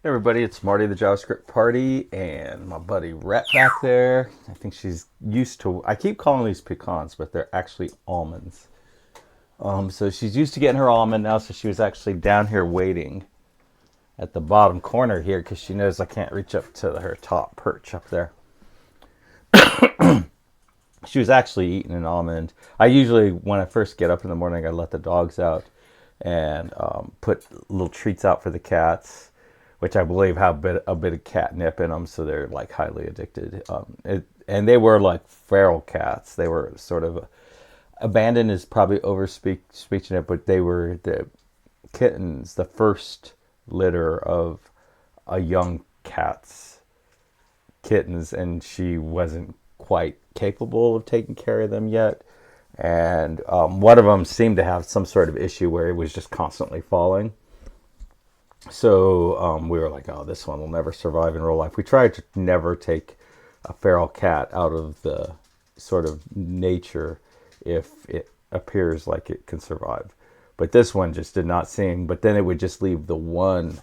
Everybody, it's Marty the JavaScript Party and my buddy Rhett back there. I think she's used to, I keep calling these pecans, but they're actually almonds. So she's used to getting her almond now, so she was actually down here waiting at the bottom corner here because she knows I can't reach up to her top perch up there. She was actually eating an almond. I usually, when I first get up in the morning, I let the dogs out and put little treats out for the cats, which I believe have a bit of catnip in them, so they're like highly addicted. And they were like feral cats. They were sort of abandoned is probably speaking it, but they were the kittens, the first litter of a young cat's kittens, and she wasn't quite capable of taking care of them yet. And one of them seemed to have some sort of issue where it was just constantly falling. So we were like, oh, this one will never survive in real life. We tried to never take a feral cat out of the sort of nature if it appears like it can survive. But this one just did not seem, but then it would just leave the one.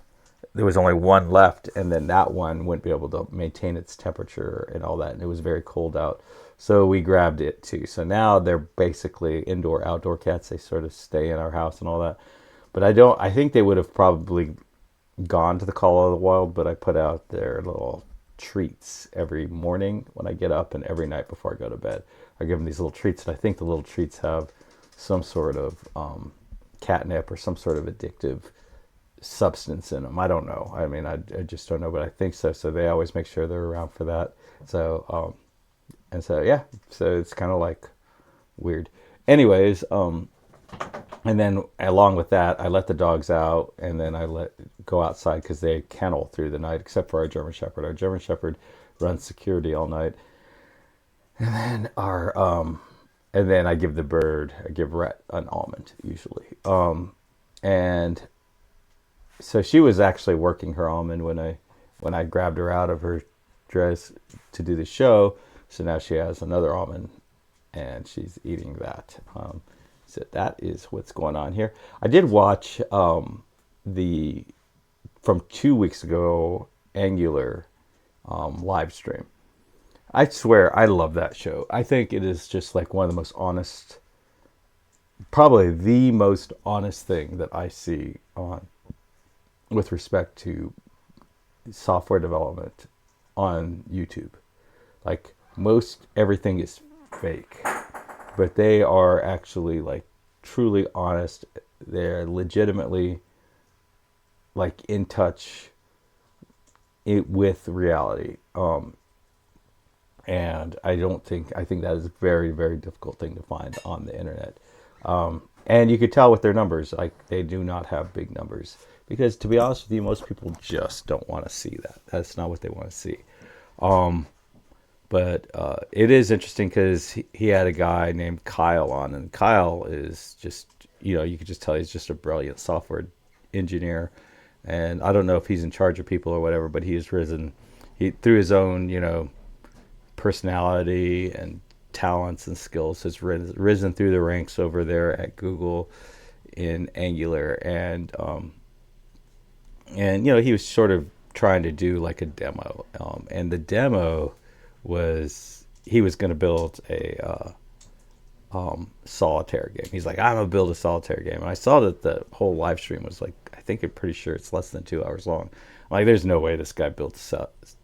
There was only one left, and then that one wouldn't be able to maintain its temperature and all that, and it was very cold out. So we grabbed it too. So now they're basically indoor, outdoor cats. They sort of stay in our house and all that. But I think they would have probably gone to the call of the wild, but I put out their little treats every morning when I get up and every night before I go to bed. I give them these little treats, and I think the little treats have some sort of catnip or some sort of addictive substance in them. I don't know. I mean, I just don't know, but I think so. So they always make sure they're around for that. So, yeah, so it's kind of like weird. Anyways, and then along with that, I let the dogs out, and then I let go outside because they kennel through the night, except for our German Shepherd. Our German Shepherd runs security all night. And then and then I give Rhett an almond usually. And so she was actually working her almond when I grabbed her out of her dress to do the show. So now she has another almond, and she's eating that. So that is what's going on here. I did watch the from 2 weeks ago Angular live stream. I swear I love that show. I think it is just like one of the most honest, probably the most honest thing that I see on with respect to software development on YouTube. Like most everything is fake, but they are actually like truly honest. They're legitimately like in touch with reality. And I think that is a very, very difficult thing to find on the internet. And you could tell with their numbers, like they do not have big numbers because to be honest with you, most people just don't want to see that. That's not what they want to see. But it is interesting because he had a guy named Kyle on, and Kyle is just, you could just tell he's just a brilliant software engineer. And I don't know if he's in charge of people or whatever, but he has risen through his own, personality and talents and skills has risen through the ranks over there at Google in Angular. And he was sort of trying to do like a demo. And the demo was he was going to build a solitaire game. He's like, I'm going to build a solitaire game. And I saw that the whole live stream was like, I'm pretty sure it's less than 2 hours long. I'm like, there's no way this guy built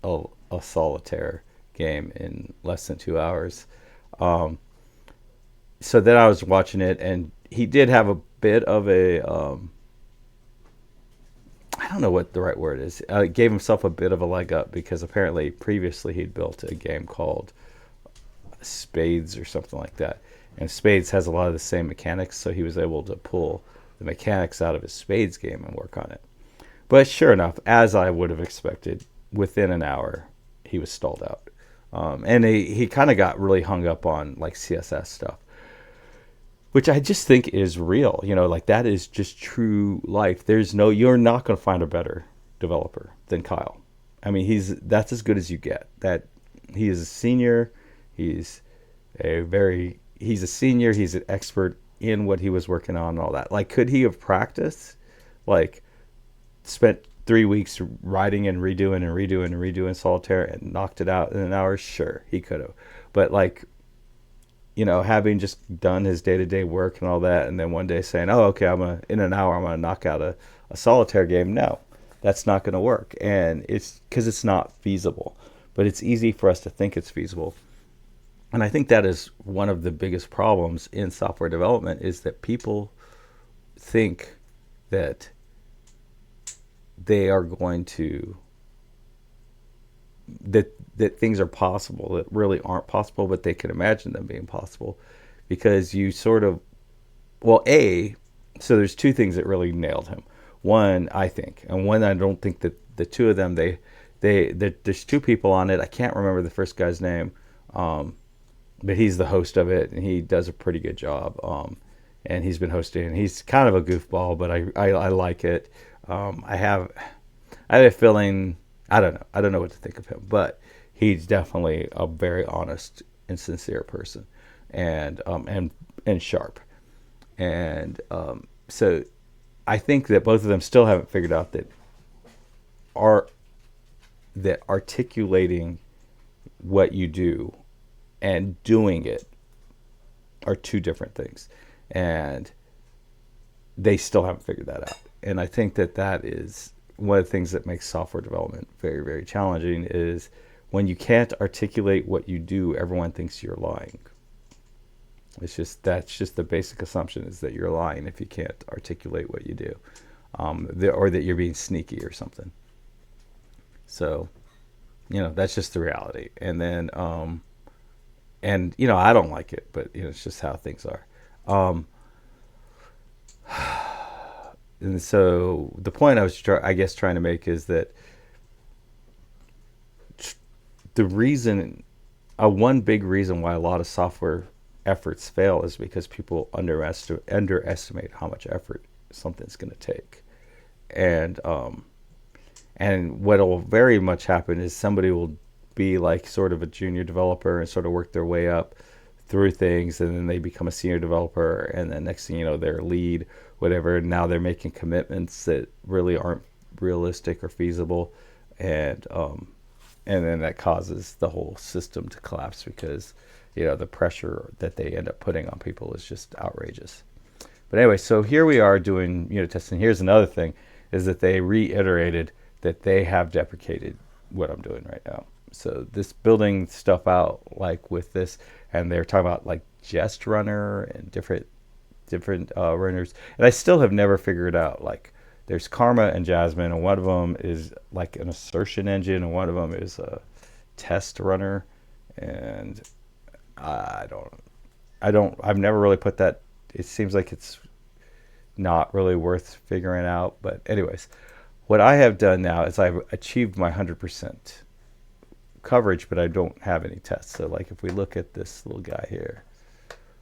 a solitaire game in less than 2 hours. So then I was watching it, and he did have a bit of a, I don't know what the right word is. Gave himself a bit of a leg up because apparently previously he'd built a game called Spades or something like that. And Spades has a lot of the same mechanics, so he was able to pull the mechanics out of his Spades game and work on it. But sure enough, as I would have expected, within an hour, he was stalled out. And he kind of got really hung up on like CSS stuff, which I just think is real. Like that is just true life. You're not going to find a better developer than Kyle. I mean, that's as good as you get. That he is a senior. He's a senior. He's an expert in what he was working on and all that. Like, could he have practiced? Like, spent 3 weeks writing and redoing and redoing and redoing solitaire and knocked it out in an hour? Sure, he could have. But like, having just done his day to day work and all that, and then one day saying, "Oh, okay, in an hour I'm gonna knock out a solitaire game." No, that's not gonna work, and it's because it's not feasible. But it's easy for us to think it's feasible, and I think that is one of the biggest problems in software development is that people think that they are going to that things are possible that really aren't possible, but they can imagine them being possible because you sort of well a so there's two things that really nailed him. One, I think, and one I don't think that the two of them there's two people on it. I can't remember the first guy's name, but he's the host of it and he does a pretty good job. And he's been hosting and he's kind of a goofball, but I like it. I have a feeling, I don't know. I don't know what to think of him, but he's definitely a very honest and sincere person, and sharp. And so I think that both of them still haven't figured out that articulating what you do and doing it are two different things, and they still haven't figured that out. And I think that is one of the things that makes software development very, very challenging is when you can't articulate what you do, everyone thinks you're lying. That's just the basic assumption is that you're lying if you can't articulate what you do, or that you're being sneaky or something. So, that's just the reality. And then, I don't like it, but it's just how things are. And so the point I was, I guess, trying to make is that the reason, one big reason why a lot of software efforts fail is because people underestimate how much effort something's going to take. And what will very much happen is somebody will be like sort of a junior developer and sort of work their way up through things, and then they become a senior developer, and then next thing you know, they're lead, whatever. And now they're making commitments that really aren't realistic or feasible, and then that causes the whole system to collapse because the pressure that they end up putting on people is just outrageous. But anyway, so here we are doing unit testing. Here's another thing, is that they reiterated that they have deprecated what I'm doing right now. So this building stuff out like with this, and they're talking about like jest runner and different runners, and I still have never figured out, like, there's Karma and Jasmine, and one of them is like an assertion engine, and one of them is a test runner, and I've never really put that. It seems like it's not really worth figuring out. But anyways, what I have done now is I've achieved my 100% coverage, but I don't have any tests. So like if we look at this little guy here,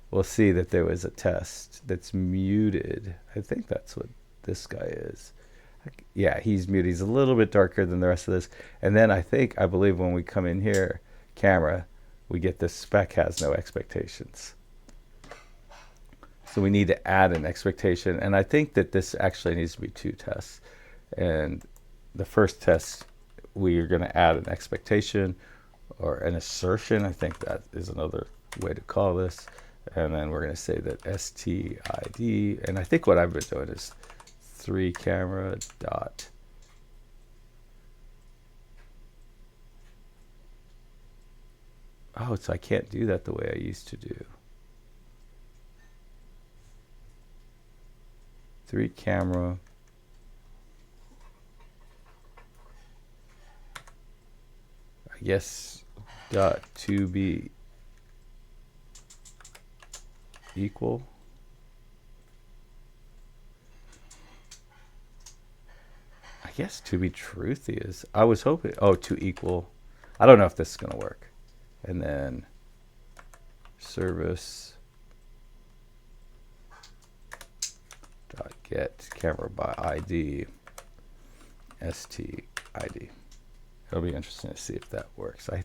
we'll see that there was a test that's muted. I think that's what this guy is. Yeah, he's muted. He's a little bit darker than the rest of this. And then I believe when we come in here, camera, we get this spec has no expectations. So we need to add an expectation. And I think that this actually needs to be two tests. And the first test, we are going to add an expectation or an assertion. I think that is another way to call this. And then we're going to say that STID. And I think what I've been doing is 3camera dot. Oh, so I can't do that the way I used to do. 3camera. I guess dot to be equal. I guess to be truth is. I was hoping. Oh, to equal. I don't know if this is going to work. And then service dot get camera by ID STID. It'll be interesting to see if that works. I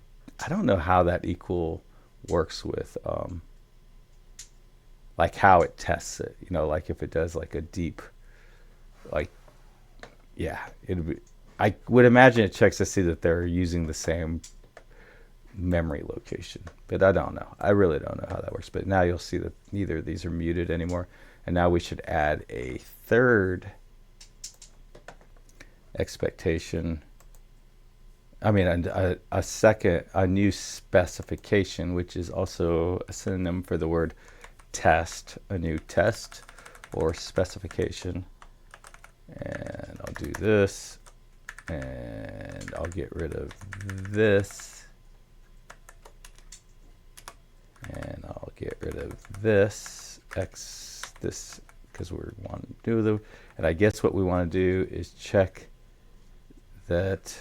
don't know how that equal works with like how it tests it. Like if it does like a deep, like, yeah, I would imagine it checks to see that they're using the same memory location, but I don't know. I really don't know how that works. But now you'll see that neither of these are muted anymore. And now we should add a third expectation. I mean, a new specification, which is also a synonym for the word test, a new test or specification. And I'll do this, and I'll get rid of this, and I'll get rid of this, this, because we want to do the, and I guess what we want to do is check that,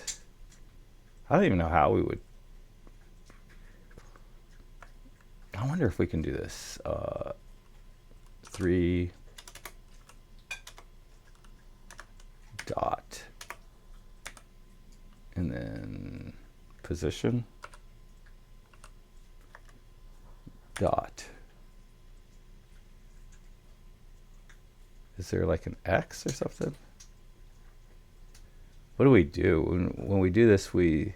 I don't even know how we would, I wonder if we can do this, 3 dot, and then position dot. Is there like an X or something? What do we do when we do this? We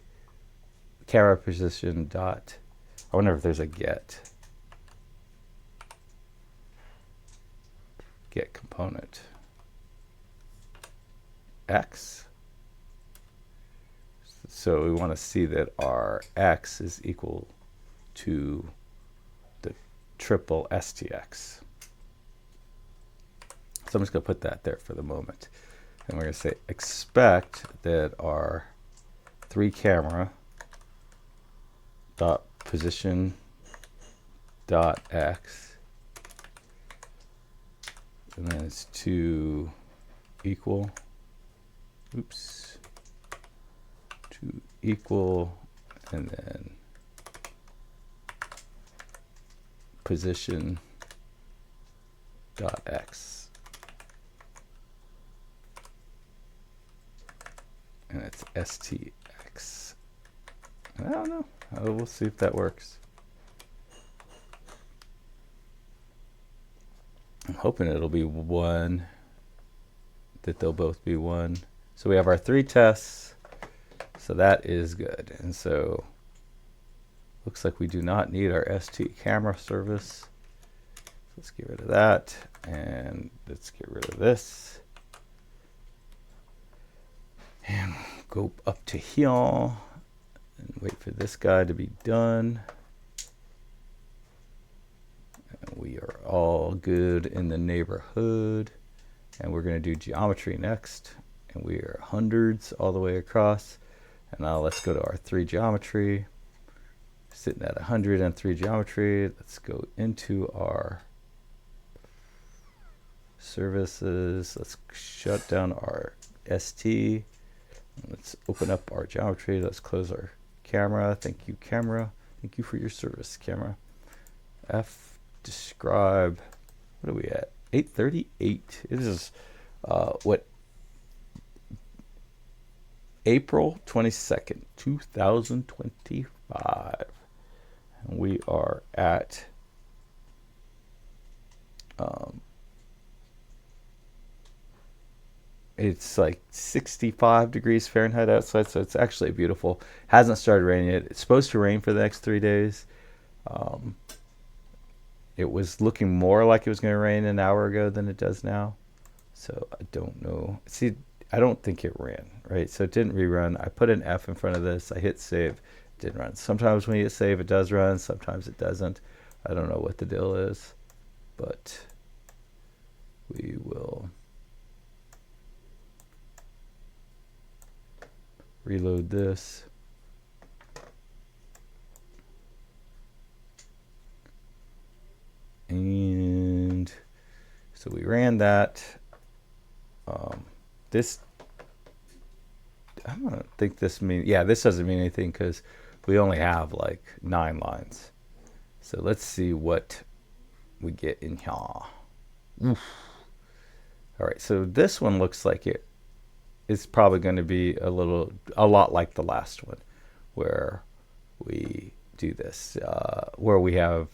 camera position dot. I wonder if there's a get component X. So we want to see that our X is equal to the triple STX. So I'm just going to put that there for the moment. And we're going to say expect that our 3 camera dot position dot X, and then it's 2 equal, oops, 2 equal, and then position dot X, and it's STX. I don't know. We'll see if that works. I'm hoping it'll be 1, that they'll both be 1. So we have our 3 tests. So that is good. And so looks like we do not need our ST camera service. Let's get rid of that. And let's get rid of this. And go up to here and wait for this guy to be done. And we are all good in the neighborhood. And we're going to do geometry next. And we are hundreds all the way across. And now let's go to our 3 geometry. Sitting at 100 on 3 geometry. Let's go into our services. Let's shut down our ST. Let's open up our geometry. Let's close our camera. Thank you, camera. Thank you for your service, camera. F describe. What are we at? 838. It is what? April 22nd, 2025. And we are at it's like 65 degrees Fahrenheit outside, so it's actually beautiful. Hasn't started raining yet. It's supposed to rain for the next 3 days. It was looking more like it was going to rain an hour ago than it does now. So I don't know. See, I don't think it ran, right? So it didn't rerun. I put an F in front of this. I hit save. It didn't run. Sometimes when you hit save, it does run. Sometimes it doesn't. I don't know what the deal is, but we will reload this. And so we ran that. This, I don't think this means, yeah, this doesn't mean anything because we only have like 9 lines. So let's see what we get in here. Oof. All right, so this one looks like it is probably going to be a lot like the last one, where we do this, where we have,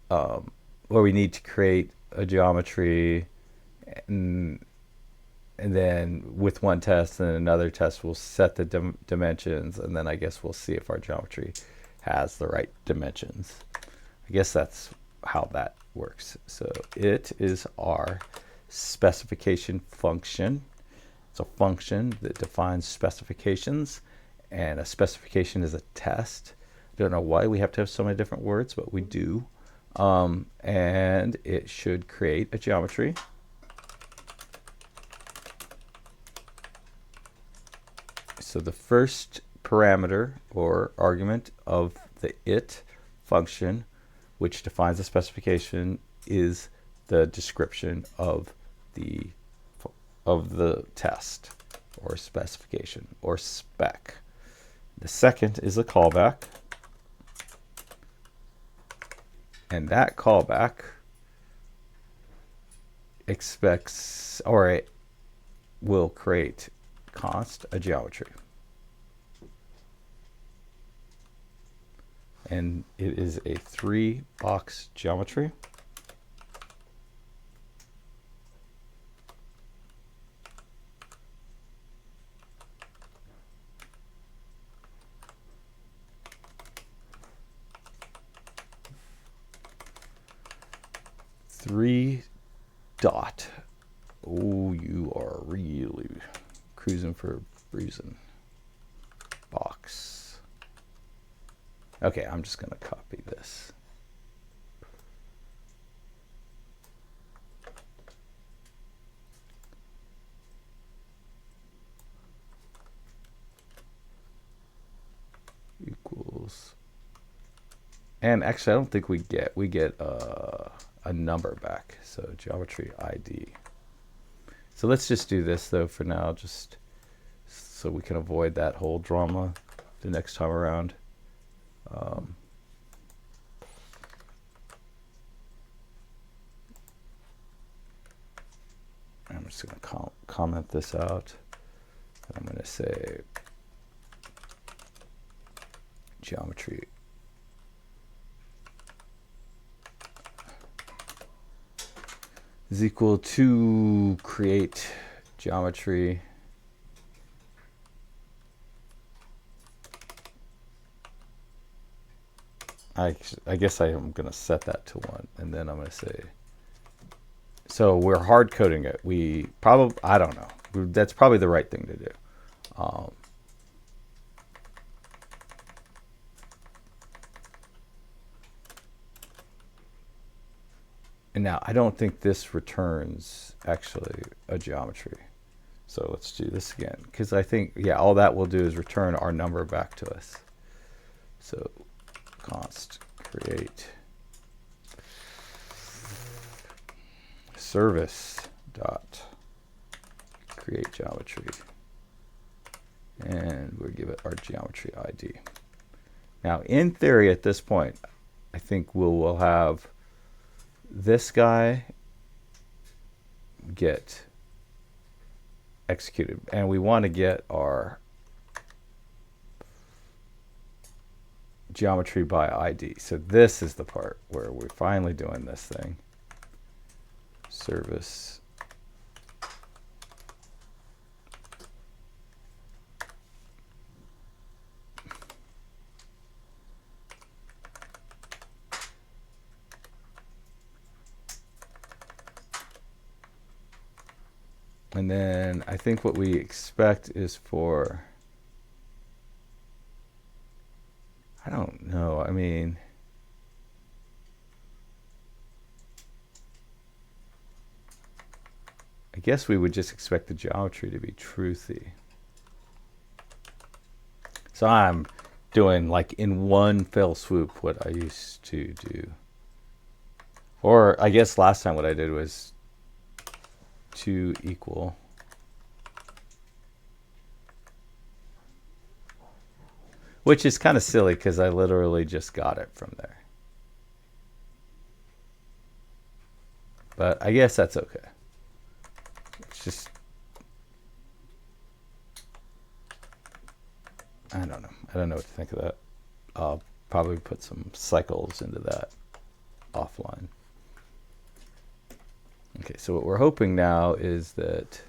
where we need to create a geometry, and and then with one test and another test, we'll set the dimensions, and then I guess we'll see if our geometry has the right dimensions. I guess that's how that works. So it is our specification function. It's a function that defines specifications, and a specification is a test. I don't know why we have to have so many different words, but we do. And it should create a geometry. So the first parameter or argument of the it function, which defines the specification, is the description of the test or specification or spec. The second is a callback, and that callback expects, or it will create const a geometry. And it is a 3-box geometry. Three dot. Oh, you are really cruising for bruising. Box. Okay, I'm just going to copy this. Equals. And actually, I don't think we get a number back. So geometry ID. So let's just do this though for now, just so we can avoid that whole drama the next time around. I'm just going to comment this out. I'm going to say geometry is equal to create geometry I guess I am going to set that to 1, and then I'm going to say, so we're hard coding it. We probably, I don't know. That's probably the right thing to do. And now I don't think this returns actually a geometry. So let's do this again, because I think, yeah, all that will do is return our number back to us. So const create service dot create geometry, and we'll give it our geometry ID. Now in theory at this point, I think we'll have this guy get executed, and we want to get our geometry by ID. So this is the part where we're finally doing this thing. Service and then I think what we expect is for, I don't know, I mean, I guess we would just expect the geometry to be truthy. So I'm doing like in one fell swoop what I used to do. Or I guess last time what I did was 2 equal. Which is kind of silly because I literally just got it from there. But I guess that's okay. It's just, I don't know. I don't know what to think of that. I'll probably put some cycles into that offline. Okay, so what we're hoping now is that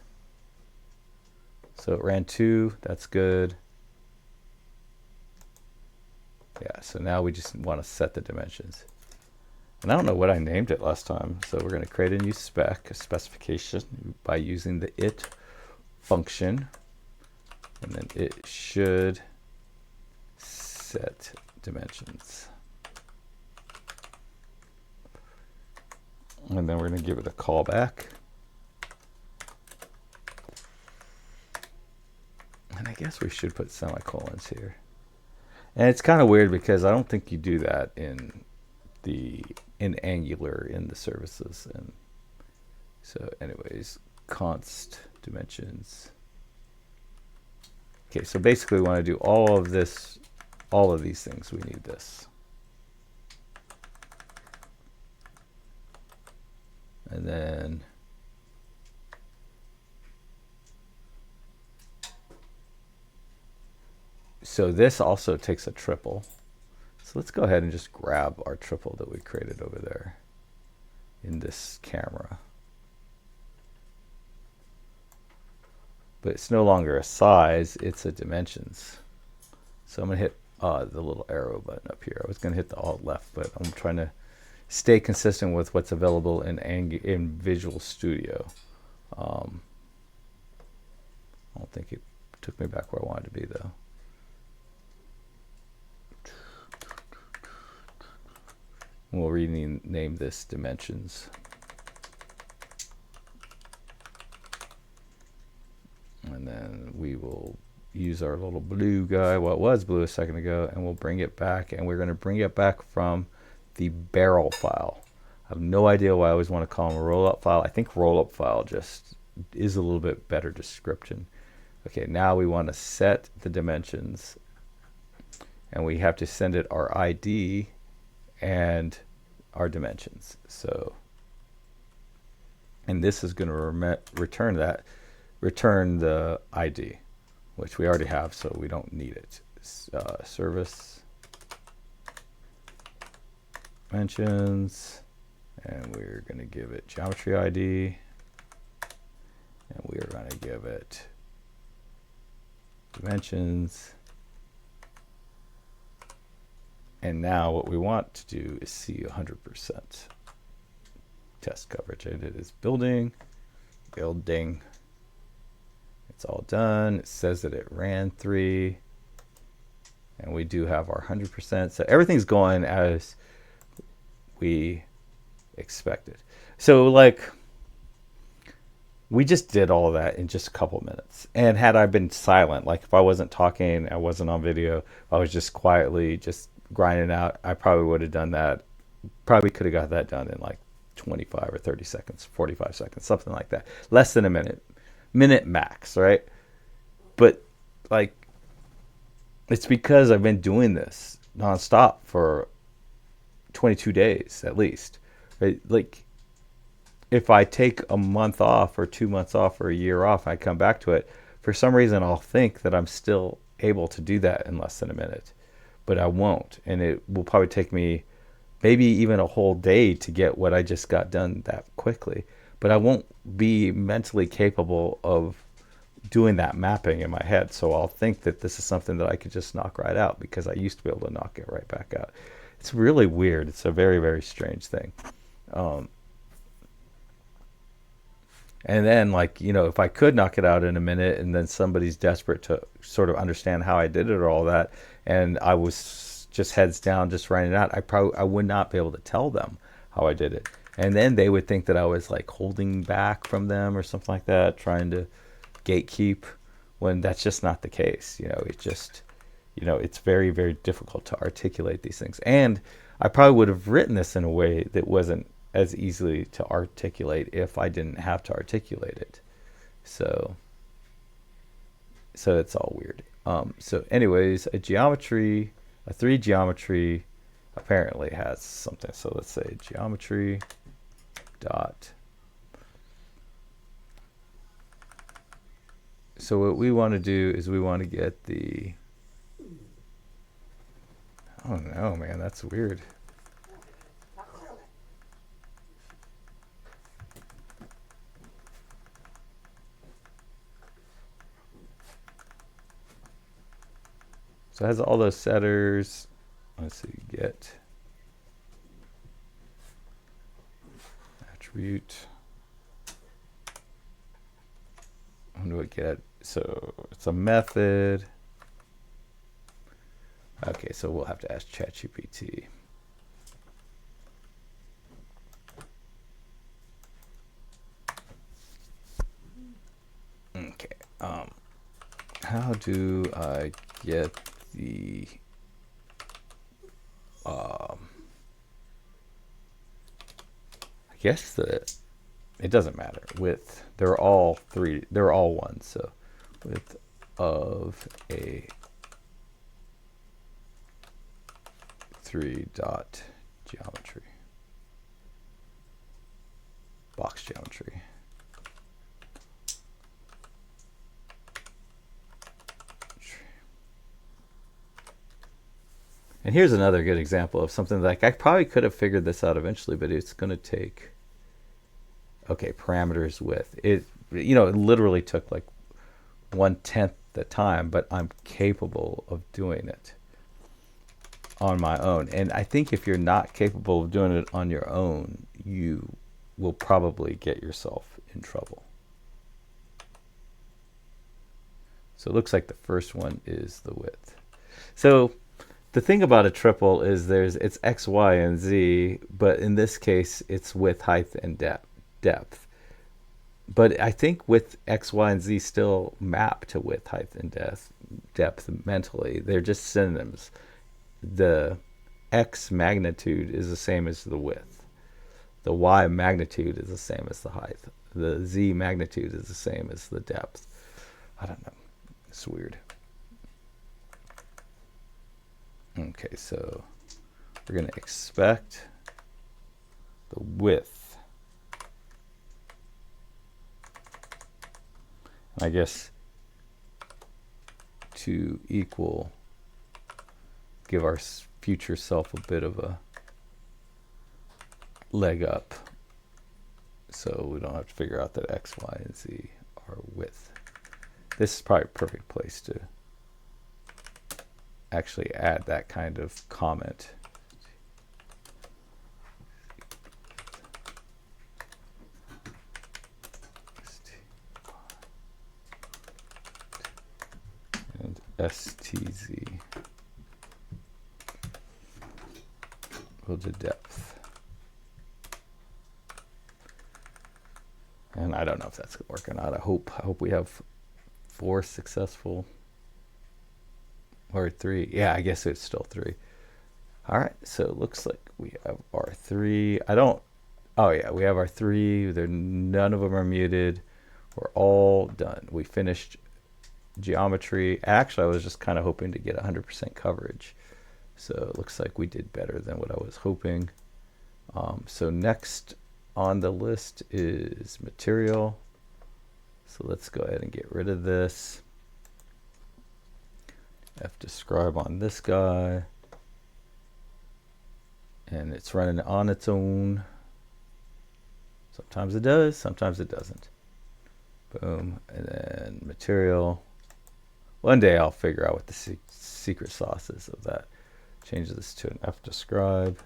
So it ran 2. That's good. Yeah, so now we just want to set the dimensions. And I don't know what I named it last time. So we're going to create a new spec, a specification, by using the it function. And then it should set dimensions. And then we're going to give it a callback. And I guess we should put semicolons here. And it's kind of weird because I don't think you do that in Angular in the services. And so anyways, const dimensions. Okay, so basically we want to do all of this, all of these things. We need this. And then so this also takes a triple. So let's go ahead and just grab our triple that we created over there in this camera. But it's no longer a size, it's a dimensions. So I'm going to hit the little arrow button up here. I was going to hit the Alt left, but I'm trying to stay consistent with what's available in Visual Studio. I don't think it took me back where I wanted to be, though. We'll rename this dimensions. And then we will use our little blue guy, well, it was blue a second ago, and we'll bring it back. And we're going to bring it back from the barrel file. I have no idea why I always want to call them a rollup file. I think rollup file just is a little bit better description. Okay, now we want to set the dimensions. And we have to send it our ID and our dimensions. So, and this is going to return the ID, which we already have, so we don't need it. Service dimensions, and we're going to give it geometry ID, and we are going to give it dimensions. And now what we want to do is see 100% test coverage. And it is building. It's all done. It says that it ran 3. And we do have our 100%. So everything's going as we expected. So like, we just did all of that in just a couple minutes. And had I been silent, like if I wasn't talking, I wasn't on video, I was just quietly just grinding out, I probably would have done that. Probably could have got that done in like 25 or 30 seconds, 45 seconds, something like that. Less than a minute max, right? But like, it's because I've been doing this nonstop for 22 days at least, right? Like, if I take a month off or 2 months off or a year off, I come back to it, for some reason I'll think that I'm still able to do that in less than a minute. But I won't, and it will probably take me maybe even a whole day to get what I just got done that quickly. But I won't be mentally capable of doing that mapping in my head, so I'll think that this is something that I could just knock right out because I used to be able to knock it right back out. It's really weird. It's a very, very strange thing. And then, like, you know, if I could knock it out in a minute and then somebody's desperate to sort of understand how I did it or all that, and I was just heads down just writing it out, I would not be able to tell them how I did it. And then they would think that I was like holding back from them or something like that, trying to gatekeep, when that's just not the case. You know, it just, you know, it's very, very difficult to articulate these things. And I probably would have written this in a way that wasn't as easily to articulate if I didn't have to articulate it. So it's all weird. So anyways, a 3 geometry apparently has something. So let's say geometry dot. So what we want to do is we want to get the, oh no, man, that's weird. So it has all those setters. Let's see, get attribute. When do I get? So it's a method. Okay, so we'll have to ask ChatGPT. Okay. How do I get the I guess it doesn't matter. Width. They're all one. So width of a 3-dot geometry. Box geometry. And here's another good example of something like I probably could have figured this out eventually, but it's going to take, okay, parameters width. It literally took like 1/10 the time, but I'm capable of doing it on my own. And I think if you're not capable of doing it on your own, you will probably get yourself in trouble. So it looks like the first one is the width. So the thing about a triple is it's X, Y, and Z, but in this case, it's width, height, and depth. But I think with X, Y, and Z still map to width, height, and depth mentally. They're just synonyms. The X magnitude is the same as the width. The Y magnitude is the same as the height. The Z magnitude is the same as the depth. I don't know. It's weird. Okay, so we're going to expect the width. I guess to equal, give our future self a bit of a leg up, so we don't have to figure out that X, Y, and Z are width. This is probably a perfect place to actually add that kind of comment. And STZ equal to depth. And I don't know if that's gonna work or not. I hope we have 4 successful. Or 3. Yeah, I guess it's still 3. All right, so it looks like we have our 3. Oh yeah, we have our 3. None of them are muted. We're all done. We finished geometry. Actually, I was just kind of hoping to get 100% coverage. So it looks like we did better than what I was hoping. So next on the list is material. So let's go ahead and get rid of this. Describe on this guy. And it's running on its own. Sometimes it does, sometimes it doesn't. Boom. And then material. One day I'll figure out what the secret sauce is of that. Change this to an describe.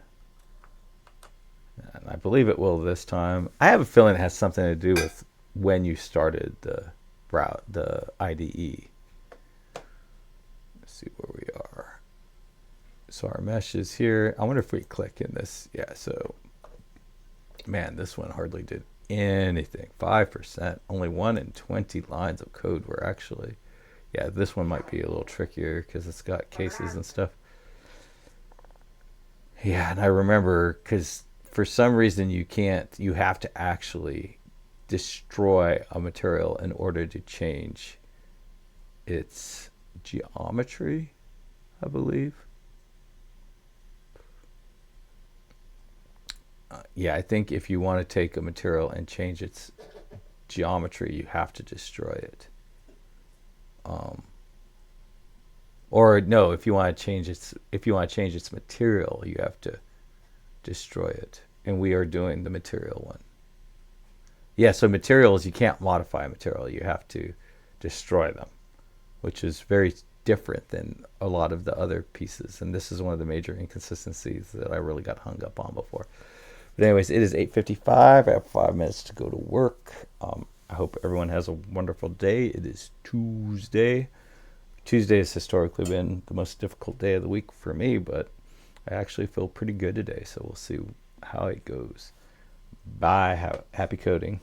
And I believe it will this time. I have a feeling it has something to do with when you started the IDE. Let's see where we are. So our mesh is here. I wonder if we click in this. Yeah, so man, this one hardly did anything. 5%. Only 1 in 20 lines of code were actually. Yeah, this one might be a little trickier because it's got cases and stuff. Yeah, and I remember because for some reason you have to actually destroy a material in order to change its geometry, I believe. Yeah, I think if you want to take a material and change its geometry, you have to destroy it. Or no, if you want to change its material, you have to destroy it. And we are doing the material one. Yeah, so materials, you can't modify a material. You have to destroy them, which is very different than a lot of the other pieces. And this is one of the major inconsistencies that I really got hung up on before. But anyways, it is 8:55. I have 5 minutes to go to work. I hope everyone has a wonderful day. It is Tuesday. Tuesday has historically been the most difficult day of the week for me, but I actually feel pretty good today. So we'll see how it goes. Bye. Happy coding.